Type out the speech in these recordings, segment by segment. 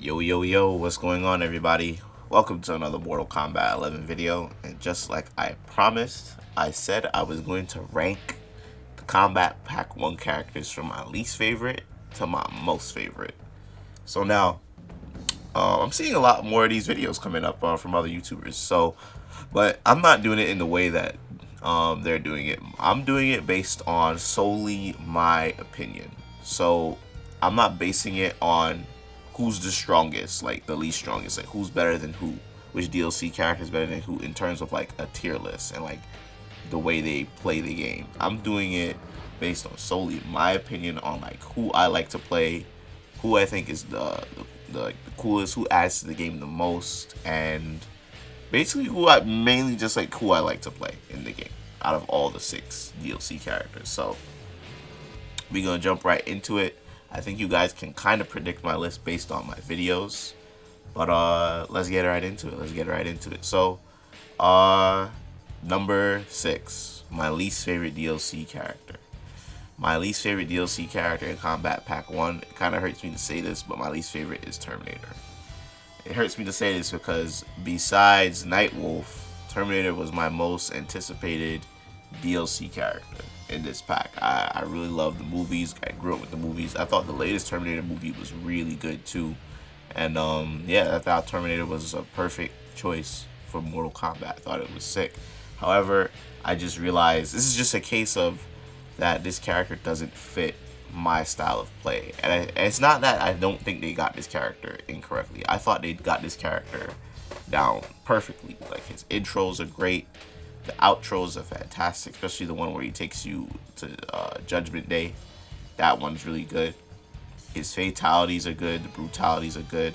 Yo, what's going on, everybody? Welcome to another Mortal Kombat 11 video. And just like I promised, I said I was going to rank the Combat Pack 1 characters from my least favorite to my most favorite. So now, I'm seeing a lot more of these videos coming up from other YouTubers. But I'm not doing it in the way that they're doing it. I'm doing it based on solely my opinion. So I'm not basing it on who's the strongest, like the least strongest, like who's better than who, which DLC character is better than who in terms of like a tier list and like the way they play the game. I'm doing it based on solely my opinion on like who I like to play, who I think is the coolest, who adds to the game the most, and basically who I mainly just like who I like to play in the game out of all the 6 DLC characters. So we're gonna jump right into it. I think you guys can kind of predict my list based on my videos, but let's get right into it. So number 6, my least favorite DLC character. My least favorite DLC character in Combat Pack 1, it kind of hurts me to say this, but my least favorite is Terminator. It hurts me to say this because besides Nightwolf, Terminator was my most anticipated DLC character in this pack. I really love the movies. I grew up with the movies. I thought the latest Terminator movie was really good too. And yeah, I thought Terminator was a perfect choice for Mortal Kombat. I thought it was sick. However, I just realized this is just a case of that this character doesn't fit my style of play. And it's not that I don't think they got this character incorrectly. I thought they got this character down perfectly. Like, his intros are great. The outros are fantastic, especially the one where he takes you to Judgment Day. That one's really good. His fatalities are good. The brutalities are good.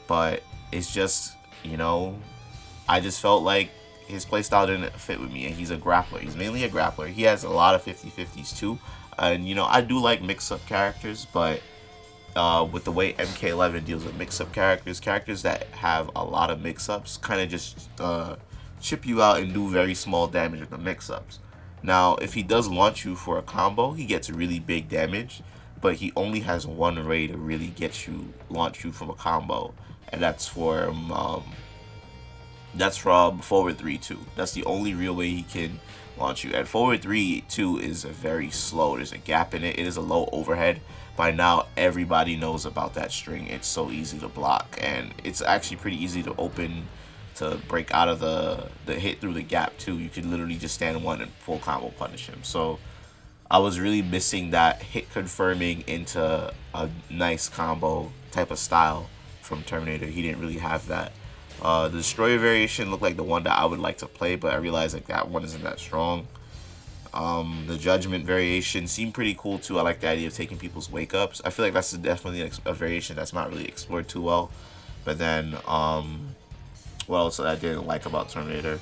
But it's just, I just felt like his playstyle didn't fit with me. And he's a grappler. He's mainly a grappler. He has a lot of 50-50s too. And, I do like mix-up characters, but with the way MK11 deals with mix-up characters that have a lot of mix-ups kind of just chip you out and do very small damage with the mix-ups. Now, if he does launch you for a combo, he gets really big damage, but he only has one way to really launch you from a combo, and that's from forward 3-2. That's the only real way he can launch you. And forward 3-2 is a very slow. There's a gap in it. It is a low overhead. By now, everybody knows about that string. It's so easy to block, and it's actually pretty easy to break out of the hit through the gap too. You can literally just stand one and full combo punish him. So I was really missing that hit confirming into a nice combo type of style from Terminator. He didn't really have that. The Destroyer variation looked like the one that I would like to play, but I realized like that one isn't that strong. The Judgment variation seemed pretty cool too. I like the idea of taking people's wake ups. I feel like that's definitely a variation that's not really explored too well. But then what else I didn't like about Terminator?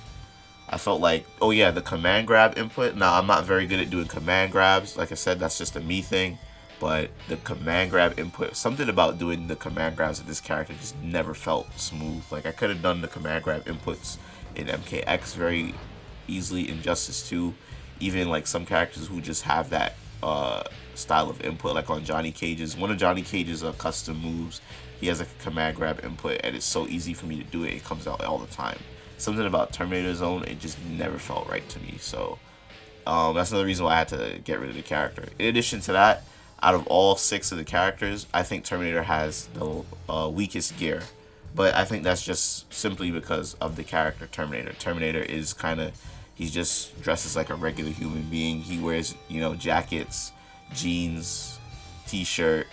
I felt like, oh yeah, the command grab input. Now, I'm not very good at doing command grabs. Like I said, that's just a me thing. But the command grab input, something about doing the command grabs of this character just never felt smooth. Like, I could have done the command grab inputs in MKX very easily, in Justice 2. Even like some characters who just have that style of input, like on Johnny Cage's. One of Johnny Cage's custom moves, he has a command grab input, and it's so easy for me to do it. It comes out all the time. Something about Terminator Zone, it just never felt right to me. So that's another reason why I had to get rid of the character. In addition to that, out of all 6 of the characters, I think Terminator has the weakest gear. But I think that's just simply because of the character Terminator. Terminator is kind of, he just dresses like a regular human being. He wears, jackets, jeans, t-shirt,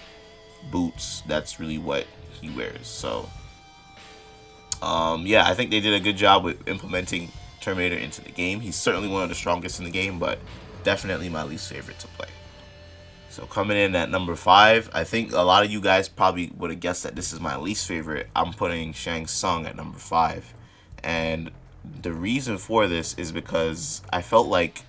boots. That's really what he wears. So yeah, I think they did a good job with implementing Terminator into the game. He's certainly one of the strongest in the game, but definitely my least favorite to play. So coming in at number 5, I think a lot of you guys probably would have guessed that this is my least favorite. I'm putting Shang Tsung at number 5, and the reason for this is because I felt like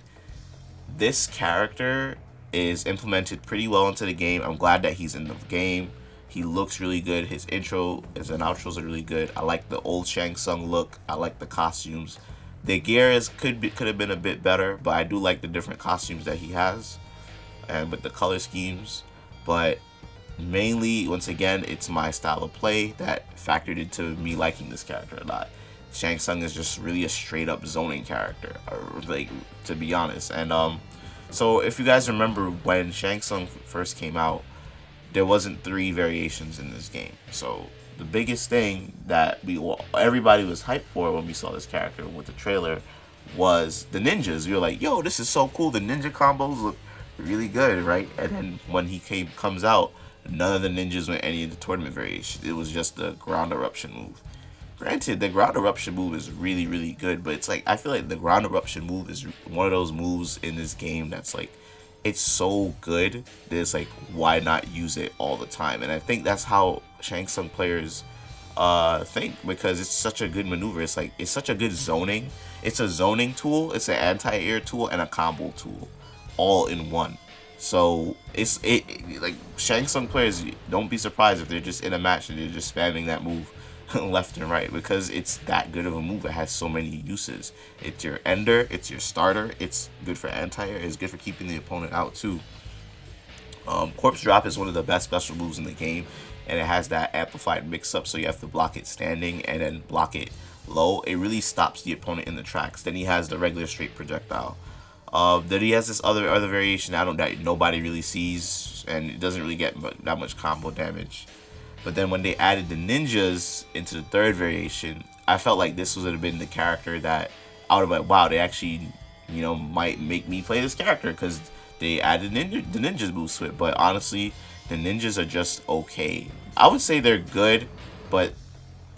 this character is implemented pretty well into the game. I'm glad that he's in the game. He looks really good. His intro and outros are really good. I like the old Shang Tsung look. I like the costumes. The gear could have been a bit better, but I do like the different costumes that he has and with the color schemes. But mainly, once again, it's my style of play that factored into me liking this character a lot. Shang Tsung is just really a straight up zoning character, like, to be honest. And so if you guys remember when Shang Tsung first came out, there wasn't 3 variations in this game. So the biggest thing that everybody was hyped for when we saw this character with the trailer was the ninjas. We were like, yo, this is so cool. The ninja combos look really good, right? And then when he comes out, none of the ninjas went any of the tournament variations. It was just the ground eruption move. Granted, the ground eruption move is really, really good, but it's like, I feel like the ground eruption move is one of those moves in this game that's like, it's so good that it's like, why not use it all the time? And I think that's how Shang Tsung players think, because it's such a good maneuver. It's like, it's such a good zoning. It's a zoning tool, it's an anti-air tool, and a combo tool, all in one. So like, Shang Tsung players, don't be surprised if they're just in a match and they're just spamming that move left and right, because it's that good of a move. It has so many uses. It's your ender, it's your starter, it's good for anti-air, it's good for keeping the opponent out too. Corpse drop is one of the best special moves in the game, and it has that amplified mix-up, so you have to block it standing and then block it low. It really stops the opponent in the tracks. Then he has the regular straight projectile. Then he has this other variation that nobody really sees, and it doesn't really get that much combo damage. But then when they added the ninjas into the 3rd variation, I felt like this would have been the character that I would have like, wow, they actually, might make me play this character, because they added the ninjas boost to it. But honestly, the ninjas are just okay. I would say they're good, but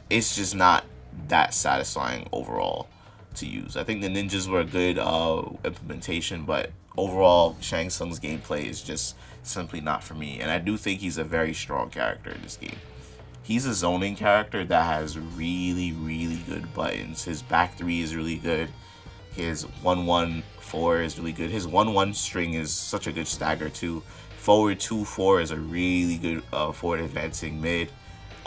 it's just not that satisfying overall to use. I think the ninjas were a good implementation, but overall, Shang Tsung's gameplay is just simply not for me. And I do think he's a very strong character in this game. He's a zoning character that has really, really good buttons. His back 3 is really good. His 1-1-4 is really good. His 1-1 string is such a good stagger too. Forward 2-4 is a really good forward advancing mid.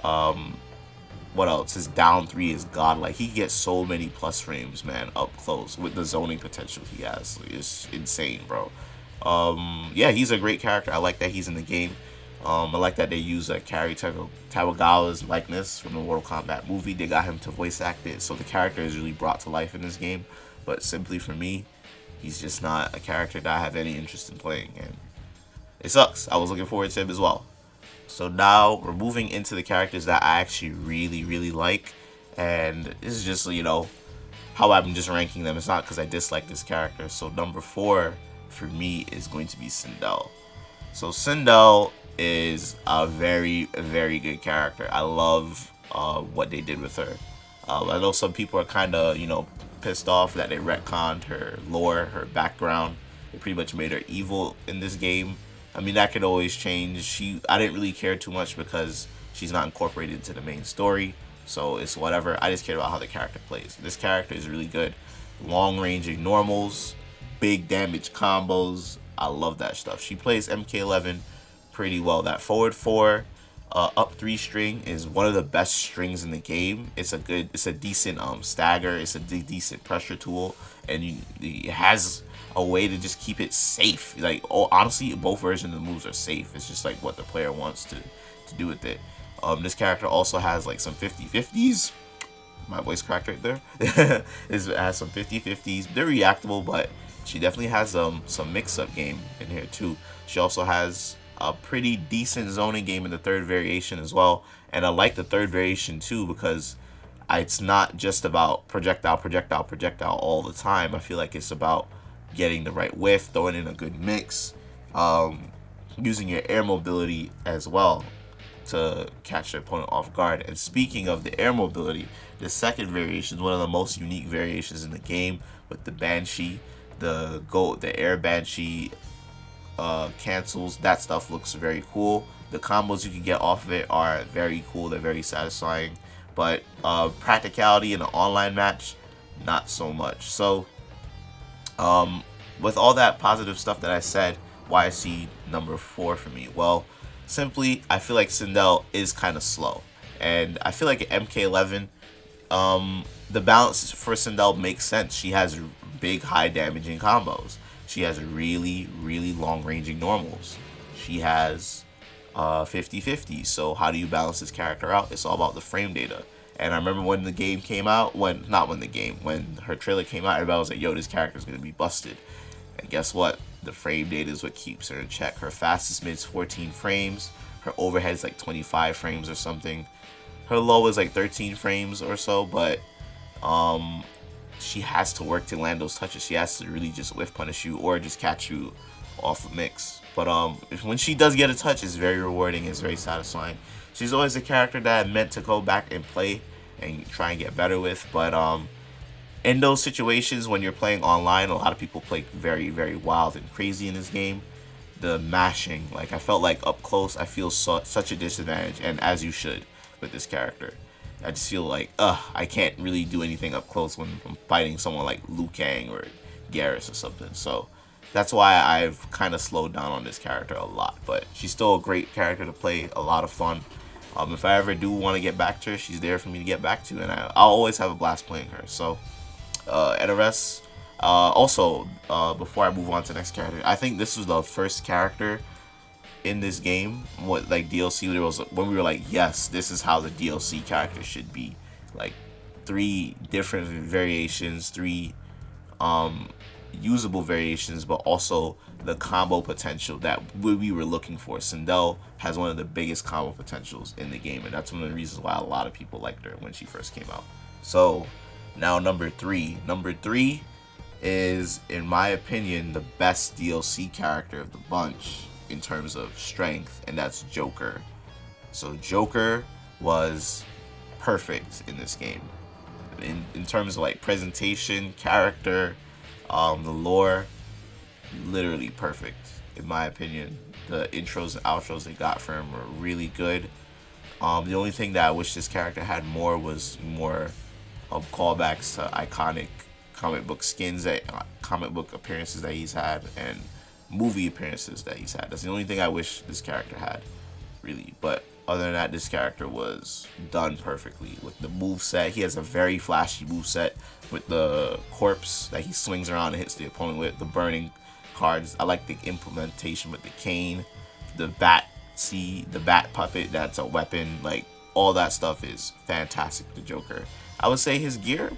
What else? His down 3 is godlike. He gets so many plus frames, man, up close with the zoning potential he has. It's insane, bro. Yeah, he's a great character. I like that he's in the game. I like that they use Cary Tawagawa's likeness from the Mortal Kombat movie. They got him to voice act it, so the character is really brought to life in this game. But simply for me, he's just not a character that I have any interest in playing, and it sucks. I was looking forward to him as well. So now we're moving into the characters that I actually really, really like, and this is just, how I'm just ranking them. It's not because I dislike this character. So number 4 for me is going to be SINDEL. So SINDEL is a very, very good character. I love what they did with her. I know some people are kind of, pissed off that they retconned her lore, her background. They pretty much made her evil in this game. I mean, that could always change. I didn't really care too much because she's not incorporated into the main story, so it's whatever. I just care about how the character plays. This character is really good. Long-ranging normals, big damage combos. I love that stuff. She plays MK11 pretty well. That forward 4, up 3 string is one of the best strings in the game. It's a decent stagger. It's a decent pressure tool, and it has a way to just keep it safe. Like, honestly, both versions of the moves are safe. It's just like what the player wants to do with it. This character also has like some 50-50s. My voice cracked right there. It has some 50-50s. They're reactable, but she definitely has some mix-up game in here too. She also has a pretty decent zoning game in the 3rd variation as well. And I like the 3rd variation too, because it's not just about projectile all the time. I feel like it's about getting the right whiff, throwing in a good mix, using your air mobility as well to catch the opponent off guard. And speaking of the air mobility, the 2nd variation is one of the most unique variations in the game, with the Banshee, the air Banshee cancels. That stuff looks very cool. The combos you can get off of it are very cool. They're very satisfying, but practicality in an online match, not so much. So with all that positive stuff that I said, why I see number 4 for me? Well, simply, I feel like SINDEL is kind of slow, and I feel like at MK11, the balance for SINDEL makes sense. She has big, high damaging combos. She has really, really long ranging normals. She has 50-50. So how do you balance this character out? It's all about the frame data. And I remember when the game came out, when her trailer came out, everybody was like, yo, this character's gonna be busted. And guess what? The frame data is what keeps her in check. Her fastest mid is 14 frames. Her overhead is like 25 frames or something. Her low is like 13 frames or so, but she has to work to land those touches. She has to really just whiff punish you or just catch you off a mix. But when she does get a touch, it's very rewarding. It's very satisfying. She's always a character that I meant to go back and play and try and get better with. But in those situations when you're playing online, a lot of people play very, very wild and crazy in this game. The mashing, like I felt like up close, I feel such a disadvantage, and as you should with this character. I just feel like, I can't really do anything up close when I'm fighting someone like Liu Kang or Garrus or something. So that's why I've kind of slowed down on this character a lot. But she's still a great character to play, a lot of fun. If I ever do want to get back to her, she's there for me to get back to, and I'll always have a blast playing her. So, Edoras. Also, before I move on to the next character, I think this was the first character in this game, what like DLC, there was when we were like, yes, this is how the DLC character should be. Like 3 different variations, 3 usable variations, but also the combo potential that we were looking for. Sindel has one of the biggest combo potentials in the game, and that's one of the reasons why a lot of people liked her when she first came out. So now number 3 is, in my opinion, the best DLC character of the bunch in terms of strength, and that's Joker. So Joker was perfect in this game in terms of like presentation, character, the lore. Literally perfect in my opinion. The intros and outros they got for him were really good. The only thing that I wish this character had more was more callbacks to iconic comic book skins, comic book appearances that he's had, and movie appearances that he's had. That's the only thing I wish this character had, really. But other than that, this character was done perfectly with the moveset. He has a very flashy moveset with the corpse that he swings around and hits the opponent with, the burning cards. I like the implementation with the cane, the bat puppet that's a weapon. Like, all that stuff is fantastic with the Joker. I would say his gear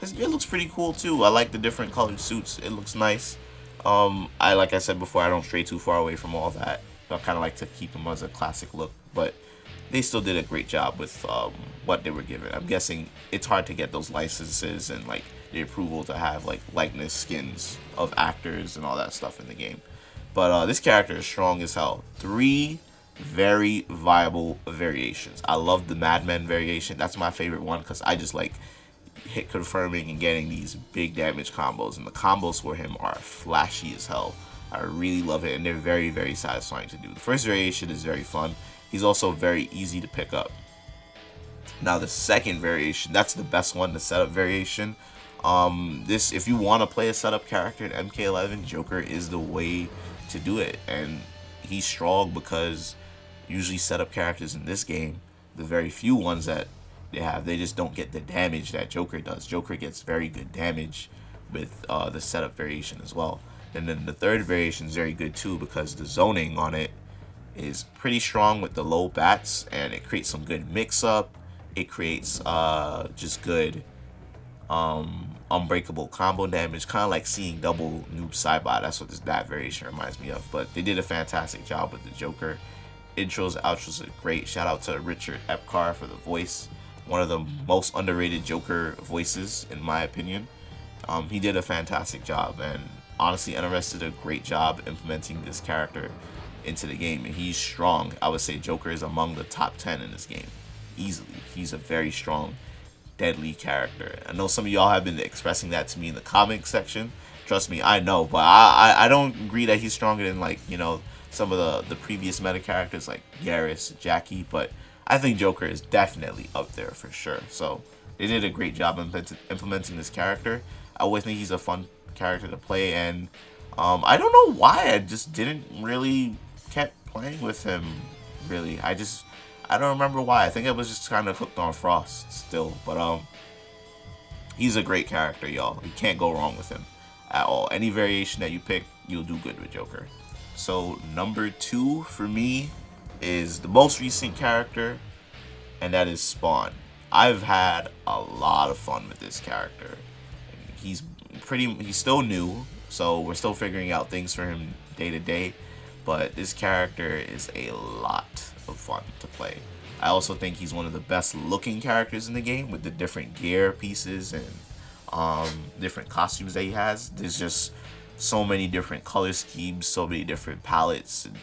looks pretty cool too. I like the different colored suits. It looks nice. Like I said before, I don't stray too far away from all that. I kind of like to keep them as a classic look, but they still did a great job with what they were given. I'm guessing it's hard to get those licenses and like the approval to have like likeness skins of actors and all that stuff in the game. But this character is strong as hell. 3 very viable variations. I love the Madman variation. That's my favorite one because I just like hit confirming and getting these big damage combos, and the combos for him are flashy as hell. I really love it, and they're very, very satisfying to do. The first variation is very fun. He's also very easy to pick up. Now the second variation, that's the best one, the setup variation. If you want to play a setup character in MK11, Joker is the way to do it, and he's strong because usually setup characters in this game, the very few ones that they just don't get the damage that Joker does. Joker gets very good damage with the setup variation as well. And then the third variation is very good too because the zoning on it is pretty strong with the low bats, and it creates some good mix-up. It creates just good unbreakable combo damage, kind of like seeing double noob Cybot. That's what that variation reminds me of. But they did a fantastic job with the Joker. Intros, outros are great. Shout out to Richard Epcar for the voice. One of the most underrated Joker voices, in my opinion. He did a fantastic job, and honestly, NRS did a great job implementing this character into the game, and he's strong. I would say Joker is among the top 10 in this game, easily. He's a very strong, deadly character. I know some of y'all have been expressing that to me in the comic section. Trust me, I know, but I don't agree that he's stronger than, like, you know, some of the previous meta characters like Garrus, Jackie, but I think Joker is definitely up there for sure. So they did a great job implementing this character. I always think he's a fun character to play, and I don't know why I just didn't really kept playing with him, really. I don't remember why. I think I was just kind of hooked on Frost still, but he's a great character, y'all. You can't go wrong with him at all. Any variation that you pick, you'll do good with Joker. So number 2 for me is the most recent character, and that is Spawn. I've had a lot of fun with this character. He's still new, so we're still figuring out things for him day to day, but this character is a lot of fun to play. I also think he's one of the best looking characters in the game with the different gear pieces and different costumes that he has. There's just so many different color schemes, so many different palettes and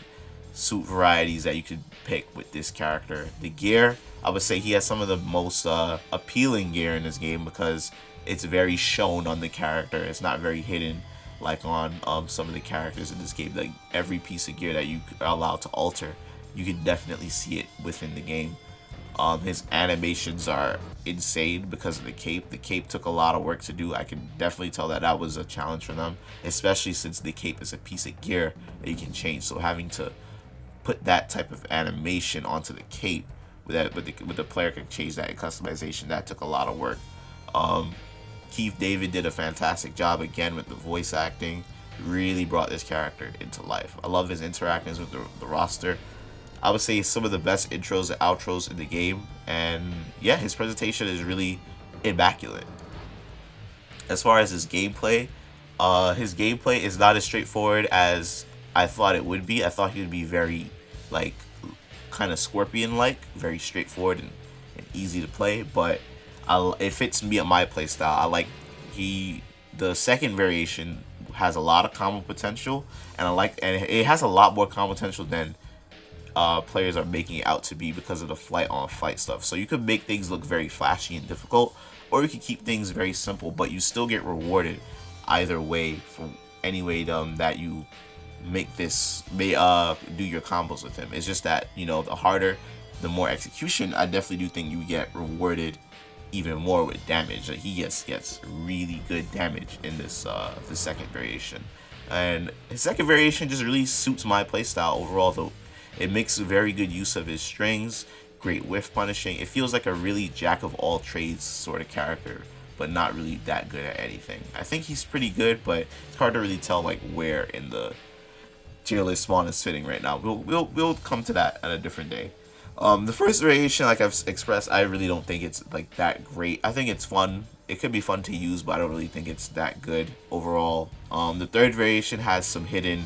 suit varieties that you could pick with this character. The gear, I would say he has some of the most appealing gear in this game because it's very shown on the character. It's not very hidden like on some of the characters in this game. Like every piece of gear that you are allowed to alter, you can definitely see it within the game. His animations are insane because of the cape. The cape took a lot of work to do. I can definitely tell that that was a challenge for them, especially since the cape is a piece of gear that you can change. So having to put that type of animation onto the cape with the player can change that in customization, that took a lot of work. Keith David did a fantastic job again with the voice acting. Really brought this character into life. I love his interactions with the roster. I would say some of the best intros and outros in the game, and yeah, his presentation is really immaculate. As far as his gameplay is not as straightforward as I thought it would be. I thought he would be very, like, kind of Scorpion-like, very straightforward and easy to play, but it fits me at my playstyle. I like the second variation has a lot of combo potential, and it has a lot more combo potential than players are making it out to be because of the flight on flight stuff. So you could make things look very flashy and difficult, or you could keep things very simple, but you still get rewarded either way for any way that you make this do your combos with him. It's just that, you know, the harder, the more execution, I definitely do think you get rewarded even more with damage. Like he gets really good damage in this the second variation, and his second variation just really suits my playstyle overall. Though it makes a very good use of his strings, great whiff punishing. It feels like a really jack of all trades sort of character, but not really that good at anything. I think he's pretty good, but it's hard to really tell like where in the tier list Spawn is fitting right now. We'll come to that at a different day. The first variation, like I've expressed, I really don't think it's like that great. I think it's fun. It could be fun to use, but I don't really think it's that good overall. The third variation has some hidden,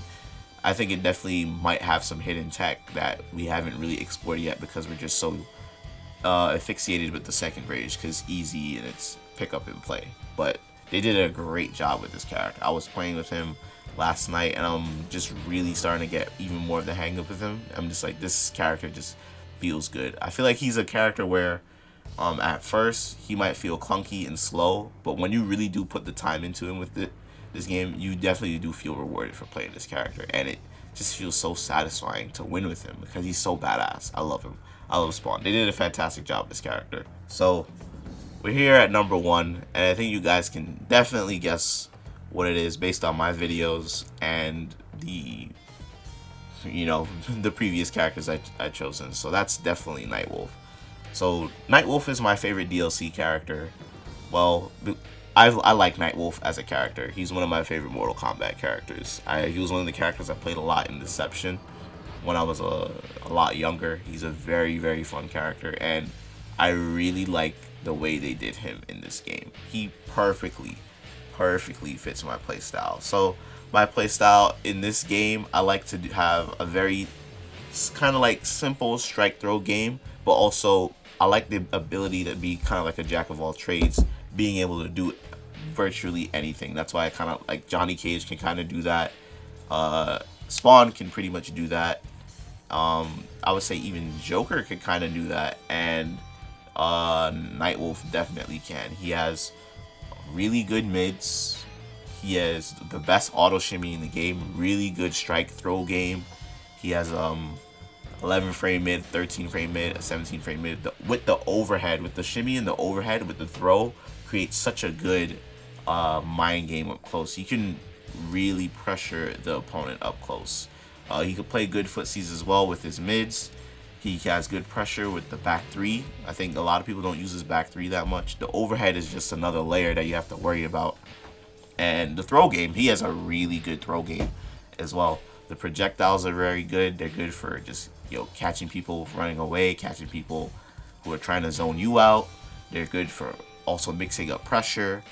I think it definitely might have some hidden tech that we haven't really explored yet because we're just so asphyxiated with the second variation because it's easy and it's pick up and play. But they did a great job with this character. I was playing with him last night and I'm just really starting to get even more of the hang of with him. I'm just like, this character just feels good. I feel like he's a character where at first he might feel clunky and slow, but when you really do put the time into him with this game, you definitely do feel rewarded for playing this character, and it just feels so satisfying to win with him because he's so badass. I love him. I love Spawn. They did a fantastic job with this character. So we're here at number 1, and I think you guys can definitely guess what it is based on my videos and the, you know, the previous characters I chosen. So that's definitely Nightwolf. So Nightwolf is my favorite DLC character. Well, I like Nightwolf as a character. He's one of my favorite Mortal Kombat characters. He was one of the characters I played a lot in Deception when I was a lot younger. He's a very, very fun character, and I really like the way they did him in this game. He perfectly fits my playstyle. So my playstyle in this game, I like to have a very kind of like simple strike throw game, but also I like the ability to be kind of like a jack of all trades, being able to do virtually anything. That's why I kind of like Johnny Cage can kind of do that. Spawn can pretty much do that. I would say even Joker can kind of do that, and Nightwolf definitely can. He has really good mids. He has the best auto shimmy in the game, really good strike throw game. He has 11 frame mid, 13 frame mid, a 17 frame mid. With the overhead, with the shimmy and the overhead, with the throw, creates such a good mind game up close. You can really pressure the opponent up close. He can play good footsies as well with his mids. He has good pressure with the back 3. I think a lot of people don't use his back 3 that much. The overhead is just another layer that you have to worry about. And the throw game, he has a really good throw game as well. The projectiles are very good. They're good for just catching people running away, catching people who are trying to zone you out. They're good for also mixing up pressure.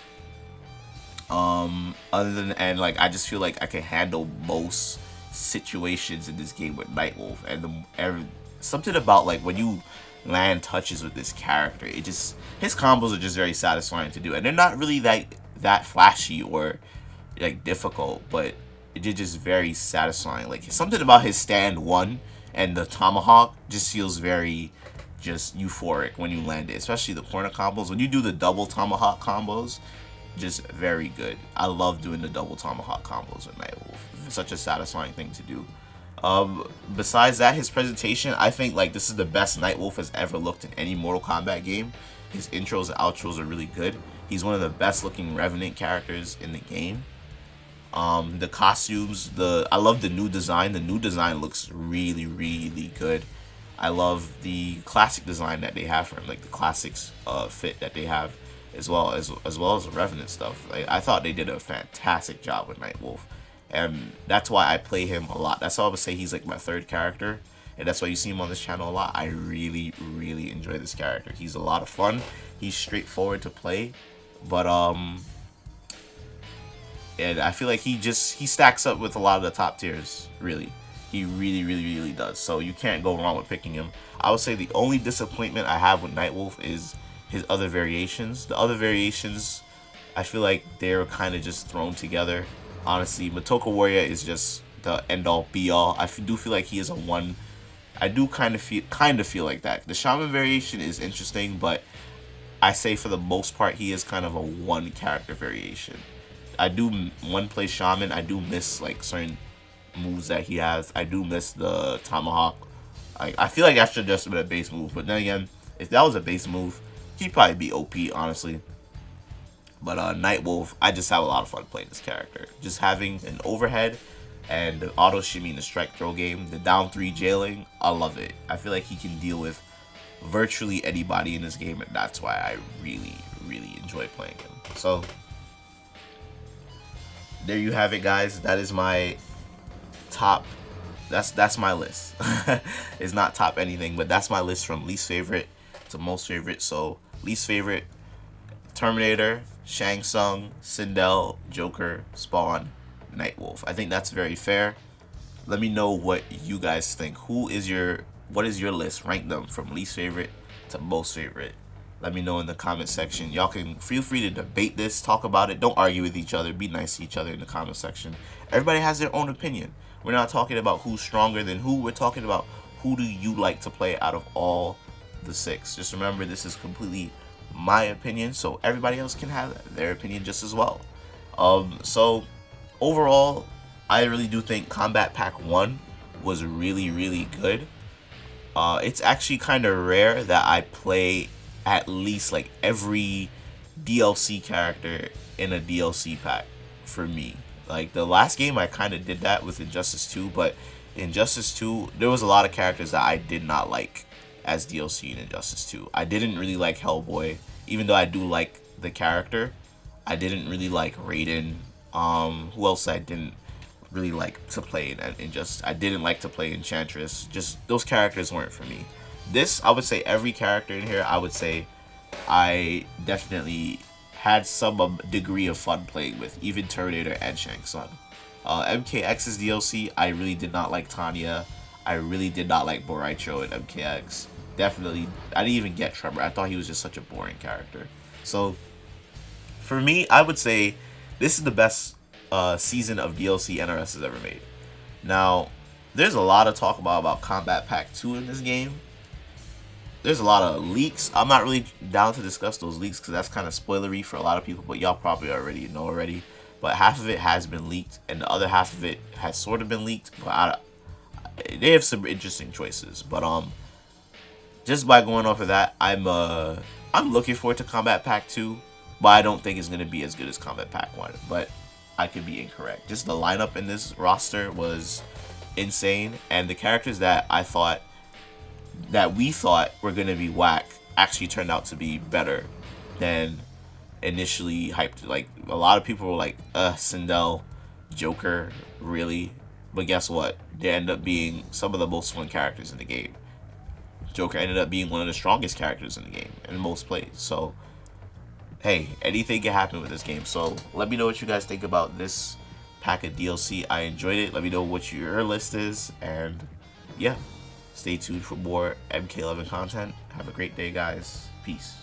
And like I just feel like I can handle most situations in this game with Nightwolf, and something about like when you land touches with this character, his combos are just very satisfying to do, and they're not really that flashy or like difficult, but it's just very satisfying. Like something about his stand one and the tomahawk just feels very just euphoric when you land it, especially the corner combos. When you do the double tomahawk combos, just very good. I love doing the double tomahawk combos with Nightwolf. It's such a satisfying thing to do. Besides that, his presentation, I think like this is the best Nightwolf has ever looked in any Mortal Kombat game. His intros and outros are really good. He's one of the best looking Revenant characters in the game. The costumes, I love the new design. The new design looks really, really good. I love the classic design that they have for him, like the classics fit that they have, as well as the Revenant stuff. Like, I thought they did a fantastic job with Nightwolf, and that's why I play him a lot. That's why I would say he's like my third character, and that's why you see him on this channel a lot. I really, really enjoy this character. He's a lot of fun. He's straightforward to play, but and I feel like he stacks up with a lot of the top tiers. Really, he really, really, really does. So you can't go wrong with picking him. I would say the only disappointment I have with Nightwolf is his other variations. The other variations, I feel like they're kind of just thrown together. Honestly, Motoko Warrior is just the end-all be-all. I do feel like he is a one. I do kind of feel like that. The Shaman variation is interesting, but I say for the most part he is kind of a one character variation. I do one play Shaman. I do miss like certain moves that he has. I do miss the Tomahawk. I feel like that should just been a base move, but then again, if that was a base move, he'd probably be OP, honestly. But Nightwolf, I just have a lot of fun playing this character. Just having an overhead and the auto shimmy in the strike throw game, the down 3 jailing, I love it. I feel like he can deal with virtually anybody in this game, and that's why I really, really enjoy playing him. So there you have it, guys. That is my top. That's my list. It's not top anything, but that's my list from least favorite to most favorite. So least favorite: Terminator, Shang Tsung, Sindel, Joker, Spawn, Nightwolf. I think that's very fair. Let me know what you guys think. What is your list? Rank them from least favorite to most favorite. Let me know in the comment section. Y'all can feel free to debate this, talk about it. Don't argue with each other. Be nice to each other in the comment section. Everybody has their own opinion. We're not talking about who's stronger than who. We're talking about who do you like to play out of all the 6. Just remember, this is completely my opinion, so everybody else can have their opinion just as well. So overall, I really do think Kombat Pack 1 was really, really good. It's actually kind of rare that I play at least like every DLC character in a DLC pack for me. Like the last game I kind of did that with Injustice 2, but Injustice 2 there was a lot of characters that I did not like as DLC in Injustice 2. I didn't really like Hellboy, even though I do like the character. I didn't really like Raiden. Who else I didn't really like to play in Injustice? I didn't like to play Enchantress. Just those characters weren't for me. This, I would say every character in here, I would say I definitely had some degree of fun playing with, even Terminator and Shang Tsung. MKX's DLC, I really did not like Tanya. I really did not like Boraicho in MKX. Definitely, I didn't even get Tremor. I thought he was just such a boring character. So, for me, I would say this is the best season of DLC NRS has ever made. Now, there's a lot of talk about Kombat Pack 2 in this game. There's a lot of leaks. I'm not really down to discuss those leaks because that's kind of spoilery for a lot of people, but y'all probably already know already. But half of it has been leaked, and the other half of it has sort of been leaked. But they have some interesting choices. But just by going off of that, I'm looking forward to Kombat Pack 2, but I don't think it's gonna be as good as Kombat Pack 1. But I could be incorrect. Just the lineup in this roster was insane, and the characters that we thought were gonna be whack actually turned out to be better than initially hyped. Like a lot of people were like, Sindel, Joker, really? But guess what? They end up being some of the most fun characters in the game. Joker ended up being one of the strongest characters in the game and most played. So, hey, anything can happen with this game. So, let me know what you guys think about this pack of DLC. I enjoyed it. Let me know what your list is. And, yeah, stay tuned for more MK11 content. Have a great day, guys. Peace.